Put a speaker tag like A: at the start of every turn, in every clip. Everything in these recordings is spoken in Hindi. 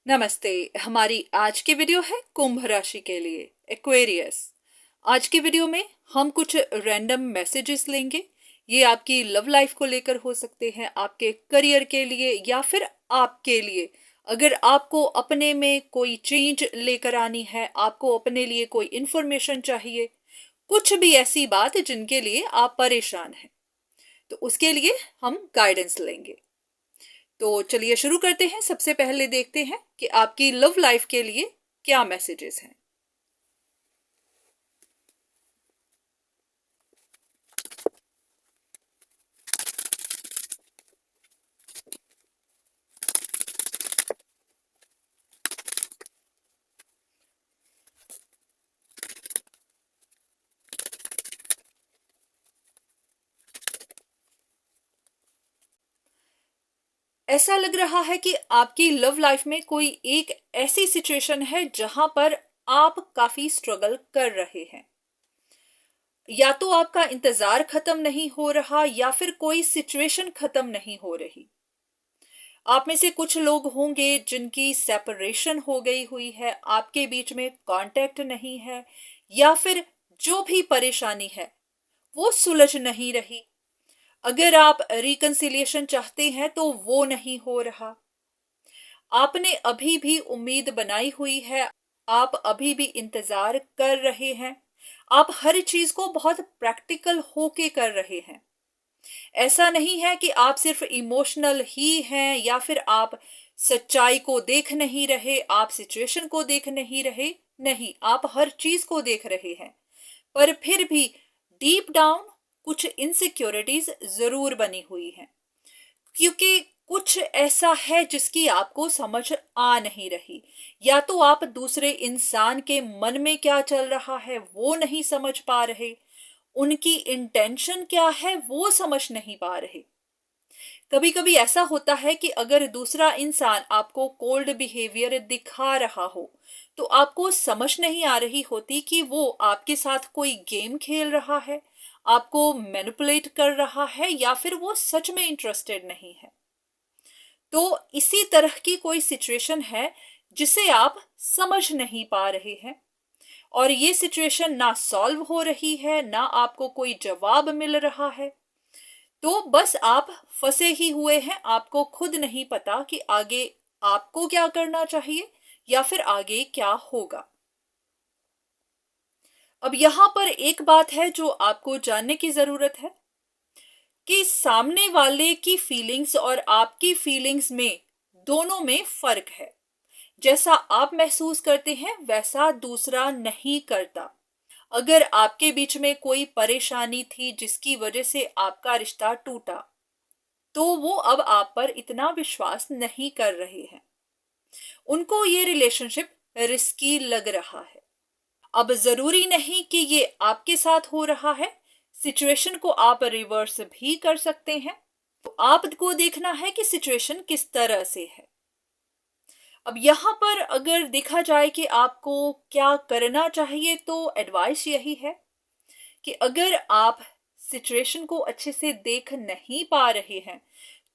A: नमस्ते। हमारी आज की वीडियो है कुंभ राशि के लिए, एक्वेरियस। आज की वीडियो में हम कुछ रैंडम मैसेजेस लेंगे। ये आपकी लव लाइफ को लेकर हो सकते हैं, आपके करियर के लिए या फिर आपके लिए। अगर आपको अपने में कोई चेंज लेकर आनी है, आपको अपने लिए कोई इंफॉर्मेशन चाहिए, कुछ भी ऐसी बात जिनके लिए आप परेशान हैं, तो उसके लिए हम गाइडेंस लेंगे। तो चलिए शुरू करते हैं। सबसे पहले देखते हैं कि आपकी लव लाइफ के लिए क्या मैसेजेस हैं। ऐसा लग रहा है कि आपकी लव लाइफ में कोई एक ऐसी सिचुएशन है जहां पर आप काफी स्ट्रगल कर रहे हैं। या तो आपका इंतजार खत्म नहीं हो रहा या फिर कोई सिचुएशन खत्म नहीं हो रही। आप में से कुछ लोग होंगे जिनकी सेपरेशन हो गई हुई है, आपके बीच में कांटेक्ट नहीं है, या फिर जो भी परेशानी है वो सुलझ नहीं रही। अगर आप रिकंसिलिएशन चाहते हैं तो वो नहीं हो रहा। आपने अभी भी उम्मीद बनाई हुई है, आप अभी भी इंतजार कर रहे हैं, आप हर चीज को बहुत प्रैक्टिकल होके कर रहे हैं। ऐसा नहीं है कि आप सिर्फ इमोशनल ही हैं या फिर आप सच्चाई को देख नहीं रहे, आप सिचुएशन को देख नहीं रहे। नहीं, आप हर चीज को देख रहे हैं, पर फिर भी डीप डाउन कुछ इनसिक्योरिटीज जरूर बनी हुई हैं, क्योंकि कुछ ऐसा है जिसकी आपको समझ आ नहीं रही। या तो आप दूसरे इंसान के मन में क्या चल रहा है वो नहीं समझ पा रहे, उनकी इंटेंशन क्या है वो समझ नहीं पा रहे। कभी कभी ऐसा होता है कि अगर दूसरा इंसान आपको कोल्ड बिहेवियर दिखा रहा हो तो आपको समझ नहीं आ रही होती कि वो आपके साथ कोई गेम खेल रहा है, आपको मैनिपुलेट कर रहा है, या फिर वो सच में इंटरेस्टेड नहीं है। तो इसी तरह की कोई सिचुएशन है जिसे आप समझ नहीं पा रहे हैं, और ये सिचुएशन ना सॉल्व हो रही है, ना आपको कोई जवाब मिल रहा है। तो बस आप फंसे ही हुए हैं, आपको खुद नहीं पता कि आगे आपको क्या करना चाहिए या फिर आगे क्या होगा। अब यहां पर एक बात है जो आपको जानने की जरूरत है कि सामने वाले की फीलिंग्स और आपकी फीलिंग्स में, दोनों में फर्क है। जैसा आप महसूस करते हैं वैसा दूसरा नहीं करता। अगर आपके बीच में कोई परेशानी थी जिसकी वजह से आपका रिश्ता टूटा, तो वो अब आप पर इतना विश्वास नहीं कर रहे हैं। उनको ये रिलेशनशिप रिस्की लग रहा है। अब जरूरी नहीं कि ये आपके साथ हो रहा है, सिचुएशन को आप रिवर्स भी कर सकते हैं। तो आपको देखना है कि सिचुएशन किस तरह से है। अब यहाँ पर अगर देखा जाए कि आपको क्या करना चाहिए, तो एडवाइस यही है कि अगर आप सिचुएशन को अच्छे से देख नहीं पा रहे हैं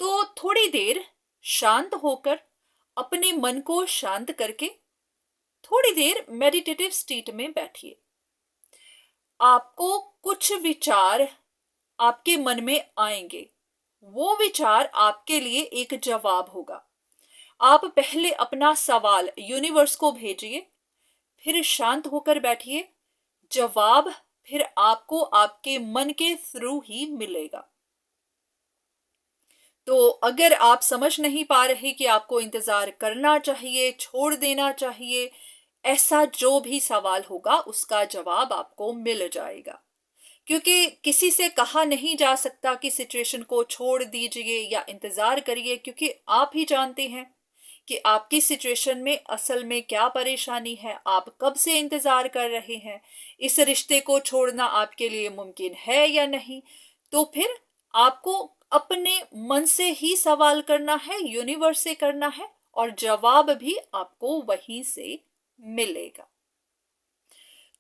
A: तो थोड़ी देर शांत होकर, अपने मन को शांत करके थोड़ी देर मेडिटेटिव स्टेट में बैठिए। आपको कुछ विचार आपके मन में आएंगे, वो विचार आपके लिए एक जवाब होगा। आप पहले अपना सवाल यूनिवर्स को भेजिए, फिर शांत होकर बैठिए। जवाब फिर आपको आपके मन के थ्रू ही मिलेगा। तो अगर आप समझ नहीं पा रहे कि आपको इंतजार करना चाहिए, छोड़ देना चाहिए, ऐसा जो भी सवाल होगा उसका जवाब आपको मिल जाएगा। क्योंकि किसी से कहा नहीं जा सकता कि सिचुएशन को छोड़ दीजिए या इंतजार करिए, क्योंकि आप ही जानते हैं कि आपकी सिचुएशन में असल में क्या परेशानी है, आप कब से इंतजार कर रहे हैं, इस रिश्ते को छोड़ना आपके लिए मुमकिन है या नहीं। तो फिर आपको अपने मन से ही सवाल करना है, यूनिवर्स से करना है, और जवाब भी आपको वहीं से मिलेगा।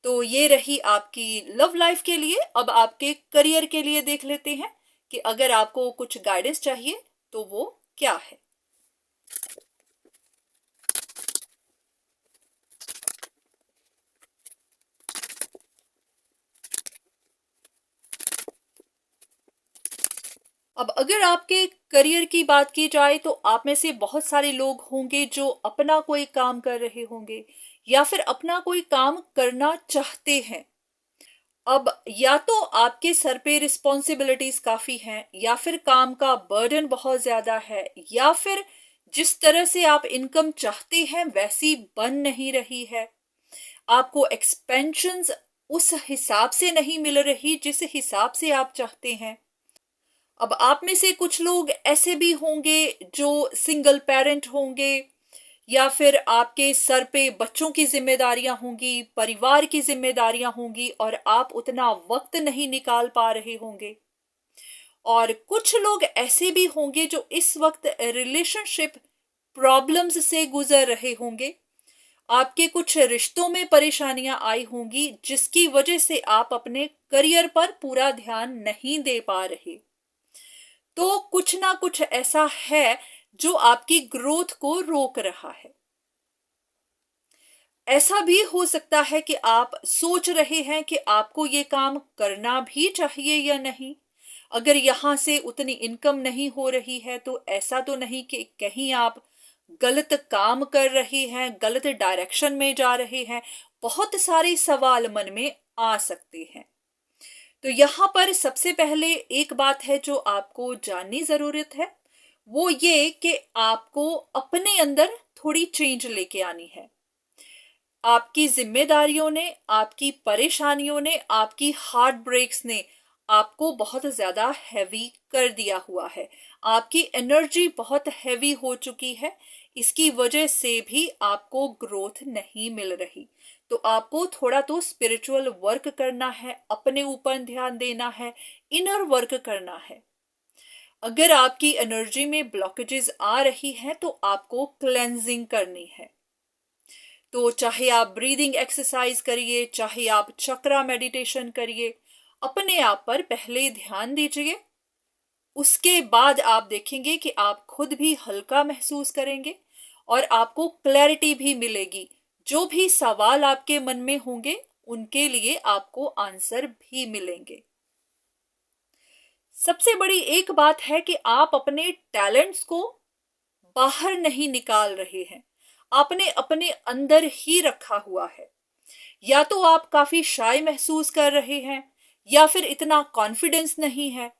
A: तो ये रही आपकी लव लाइफ के लिए। अब आपके करियर के लिए देख लेते हैं कि अगर आपको कुछ गाइडेंस चाहिए तो वो क्या है। अब अगर आपके करियर की बात की जाए तो आप में से बहुत सारे लोग होंगे जो अपना कोई काम कर रहे होंगे या फिर अपना कोई काम करना चाहते हैं। अब या तो आपके सर पे रिस्पॉन्सिबिलिटीज काफी हैं या फिर काम का बर्डन बहुत ज्यादा है या फिर जिस तरह से आप इनकम चाहते हैं वैसी बन नहीं रही है। आपको एक्सपेंशंस उस हिसाब से नहीं मिल रही जिस हिसाब से आप चाहते हैं। अब आप में से कुछ लोग ऐसे भी होंगे जो सिंगल पेरेंट होंगे या फिर आपके सर पे बच्चों की जिम्मेदारियां होंगी, परिवार की जिम्मेदारियां होंगी और आप उतना वक्त नहीं निकाल पा रहे होंगे। और कुछ लोग ऐसे भी होंगे जो इस वक्त रिलेशनशिप प्रॉब्लम्स से गुजर रहे होंगे। आपके कुछ रिश्तों में परेशानियां आई होंगी जिसकी वजह से आप अपने करियर पर पूरा ध्यान नहीं दे पा रहे। तो कुछ ना कुछ ऐसा है जो आपकी ग्रोथ को रोक रहा है। ऐसा भी हो सकता है कि आप सोच रहे हैं कि आपको ये काम करना भी चाहिए या नहीं। अगर यहां से उतनी इनकम नहीं हो रही है तो ऐसा तो नहीं कि कहीं आप गलत काम कर रहे हैं, गलत डायरेक्शन में जा रहे हैं। बहुत सारे सवाल मन में आ सकते हैं। तो यहाँ पर सबसे पहले एक बात है जो आपको जाननी जरूरत है, वो ये कि आपको अपने अंदर थोड़ी चेंज लेके आनी है। आपकी जिम्मेदारियों ने, आपकी परेशानियों ने, आपकी हार्ट ब्रेक्स ने आपको बहुत ज्यादा हैवी कर दिया हुआ है। आपकी एनर्जी बहुत हैवी हो चुकी है। इसकी वजह से भी आपको ग्रोथ नहीं मिल रही। तो आपको थोड़ा तो स्पिरिचुअल वर्क करना है, अपने ऊपर ध्यान देना है, इनर वर्क करना है। अगर आपकी एनर्जी में ब्लॉकेजेस आ रही हैं तो आपको क्लेंजिंग करनी है। तो चाहे आप ब्रीदिंग एक्सरसाइज करिए, चाहे आप चक्रा मेडिटेशन करिए, अपने आप पर पहले ध्यान दीजिए। उसके बाद आप देखेंगे कि आप खुद भी हल्का महसूस करेंगे और आपको क्लैरिटी भी मिलेगी। जो भी सवाल आपके मन में होंगे उनके लिए आपको आंसर भी मिलेंगे। सबसे बड़ी एक बात है कि आप अपने टैलेंट्स को बाहर नहीं निकाल रहे हैं, आपने अपने अंदर ही रखा हुआ है। या तो आप काफी शाय महसूस कर रहे हैं या फिर इतना कॉन्फिडेंस नहीं है।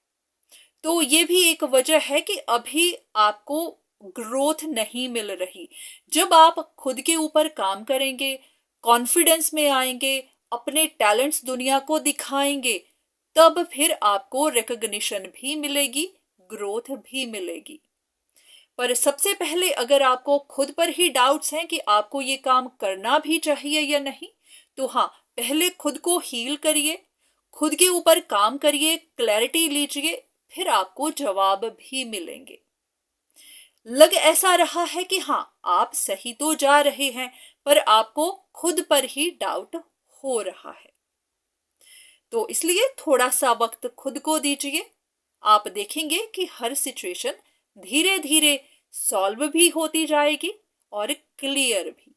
A: तो ये भी एक वजह है कि अभी आपको ग्रोथ नहीं मिल रही। जब आप खुद के ऊपर काम करेंगे, कॉन्फिडेंस में आएंगे, अपने टैलेंट्स दुनिया को दिखाएंगे, तब फिर आपको रिकॉग्निशन भी मिलेगी, ग्रोथ भी मिलेगी। पर सबसे पहले अगर आपको खुद पर ही डाउट्स हैं कि आपको ये काम करना भी चाहिए या नहीं, तो हाँ, पहले खुद को हील करिए, खुद के ऊपर काम करिए, क्लैरिटी लीजिए, फिर आपको जवाब भी मिलेंगे। लग ऐसा रहा है कि हाँ, आप सही तो जा रहे हैं पर आपको खुद पर ही डाउट हो रहा है। तो इसलिए थोड़ा सा वक्त खुद को दीजिए। आप देखेंगे कि हर सिचुएशन धीरे धीरे सॉल्व भी होती जाएगी और क्लियर भी।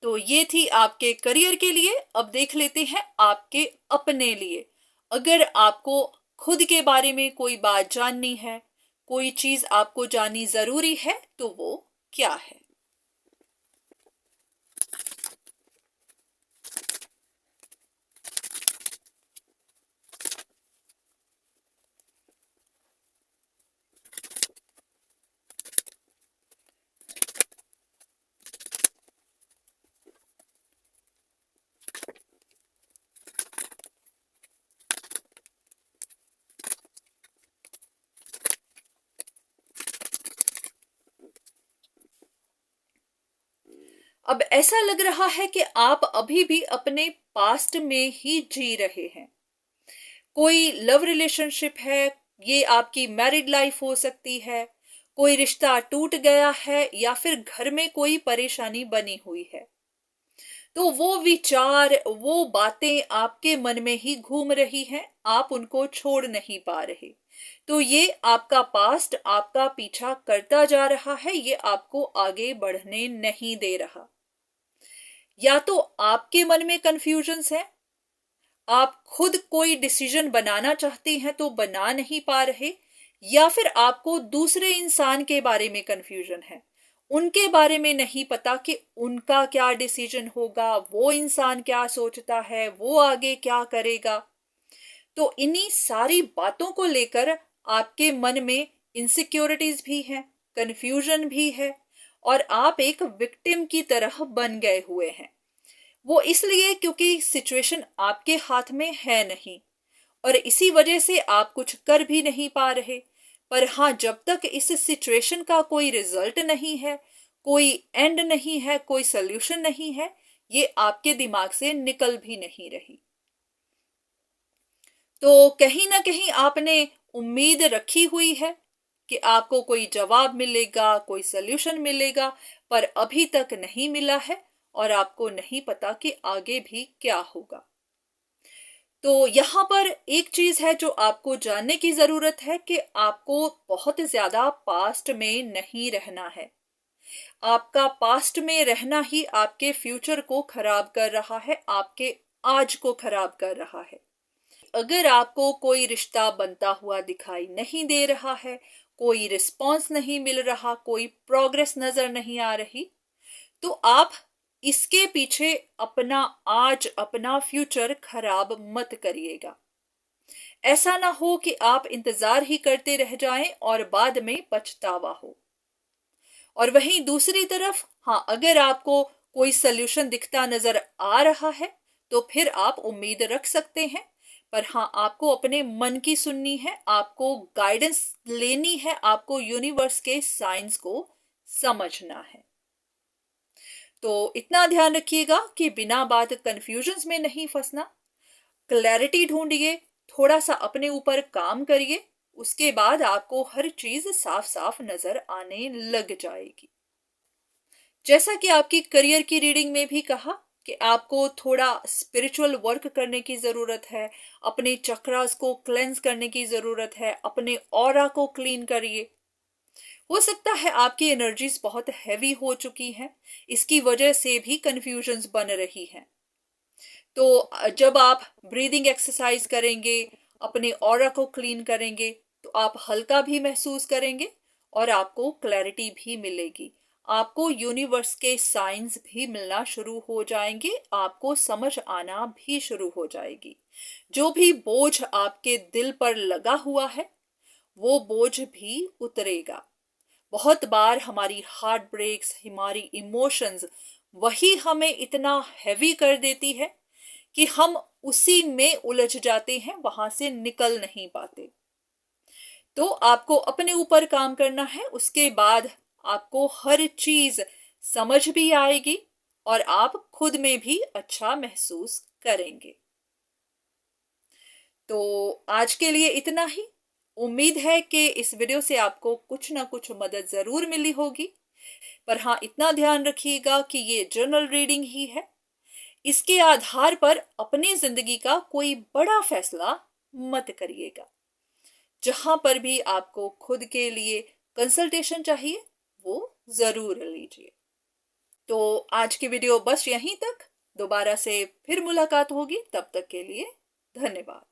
A: तो ये थी आपके करियर के लिए। अब देख लेते हैं आपके अपने लिए। अगर आपको खुद के बारे में कोई बात जाननी है, कोई चीज आपको जाननी जरूरी है, तो वो क्या है? अब ऐसा लग रहा है कि आप अभी भी अपने पास्ट में ही जी रहे हैं। कोई लव रिलेशनशिप है, ये आपकी मैरिड लाइफ हो सकती है, कोई रिश्ता टूट गया है या फिर घर में कोई परेशानी बनी हुई है। तो वो विचार, वो बातें आपके मन में ही घूम रही हैं, आप उनको छोड़ नहीं पा रहे। तो ये आपका पास्ट आपका पीछा करता जा रहा है, ये आपको आगे बढ़ने नहीं दे रहा। या तो आपके मन में कंफ्यूजन्स है, आप खुद कोई डिसीजन बनाना चाहते हैं तो बना नहीं पा रहे, या फिर आपको दूसरे इंसान के बारे में कंफ्यूजन है, उनके बारे में नहीं पता कि उनका क्या डिसीजन होगा, वो इंसान क्या सोचता है, वो आगे क्या करेगा। तो इन्हीं सारी बातों को लेकर आपके मन में इनसिक्योरिटीज भी हैं, कंफ्यूजन भी है, और आप एक विक्टिम की तरह बन गए हुए हैं। वो इसलिए क्योंकि सिचुएशन आपके हाथ में है नहीं, और इसी वजह से आप कुछ कर भी नहीं पा रहे। पर हाँ, जब तक इस सिचुएशन का कोई रिजल्ट नहीं है, कोई एंड नहीं है, कोई सल्यूशन नहीं है, ये आपके दिमाग से निकल भी नहीं रही। तो कहीं ना कहीं आपने उम्मीद रखी हुई है कि आपको कोई जवाब मिलेगा, कोई सल्यूशन मिलेगा, पर अभी तक नहीं मिला है, और आपको नहीं पता कि आगे भी क्या होगा। तो यहाँ पर एक चीज है जो आपको जानने की जरूरत है कि आपको बहुत ज्यादा पास्ट में नहीं रहना है। आपका पास्ट में रहना ही आपके फ्यूचर को खराब कर रहा है, आपके आज को खराब कर रहा है। अगर आपको कोई रिश्ता बनता हुआ दिखाई नहीं दे रहा है, कोई रिस्पॉन्स नहीं मिल रहा, कोई प्रोग्रेस नजर नहीं आ रही, तो आप इसके पीछे अपना आज, अपना फ्यूचर खराब मत करिएगा। ऐसा ना हो कि आप इंतजार ही करते रह जाएं और बाद में पछतावा हो। और वहीं दूसरी तरफ, हाँ, अगर आपको कोई सल्यूशन दिखता नजर आ रहा है तो फिर आप उम्मीद रख सकते हैं। पर हाँ, आपको अपने मन की सुननी है, आपको गाइडेंस लेनी है, आपको यूनिवर्स के साइंस को समझना है। तो इतना ध्यान रखिएगा कि बिना बात कंफ्यूजन्स में नहीं फंसना। क्लैरिटी ढूंढिए, थोड़ा सा अपने ऊपर काम करिए, उसके बाद आपको हर चीज साफ साफ नजर आने लग जाएगी। जैसा कि आपकी करियर की रीडिंग में भी कहा कि आपको थोड़ा स्पिरिचुअल वर्क करने की जरूरत है, अपने चक्रास को क्लेंस करने की जरूरत है, अपने ऑरा को क्लीन करिए। हो सकता है आपकी एनर्जीज बहुत हैवी हो चुकी हैं, इसकी वजह से भी कंफ्यूजन्स बन रही हैं। तो जब आप ब्रीदिंग एक्सरसाइज करेंगे, अपने ऑरा को क्लीन करेंगे, तो आप हल्का भी महसूस करेंगे और आपको क्लैरिटी भी मिलेगी। आपको यूनिवर्स के साइंस भी मिलना शुरू हो जाएंगे, आपको समझ आना भी शुरू हो जाएगी। जो भी बोझ आपके दिल पर लगा हुआ है, वो बोझ भी उतरेगा। बहुत बार हमारी हार्ट ब्रेक्स, हमारी इमोशंस, वही हमें इतना हैवी कर देती है कि हम उसी में उलझ जाते हैं, वहां से निकल नहीं पाते। तो आपको अपने ऊपर काम करना है, उसके बाद आपको हर चीज समझ भी आएगी और आप खुद में भी अच्छा महसूस करेंगे। तो आज के लिए इतना ही। उम्मीद है कि इस वीडियो से आपको कुछ ना कुछ मदद जरूर मिली होगी। पर हाँ, इतना ध्यान रखिएगा कि ये जर्नल रीडिंग ही है, इसके आधार पर अपनी जिंदगी का कोई बड़ा फैसला मत करिएगा। जहां पर भी आपको खुद के लिए कंसल्टेशन चाहिए, वो जरूर लीजिए। तो आज की वीडियो बस यहीं तक। दोबारा से फिर मुलाकात होगी, तब तक के लिए धन्यवाद।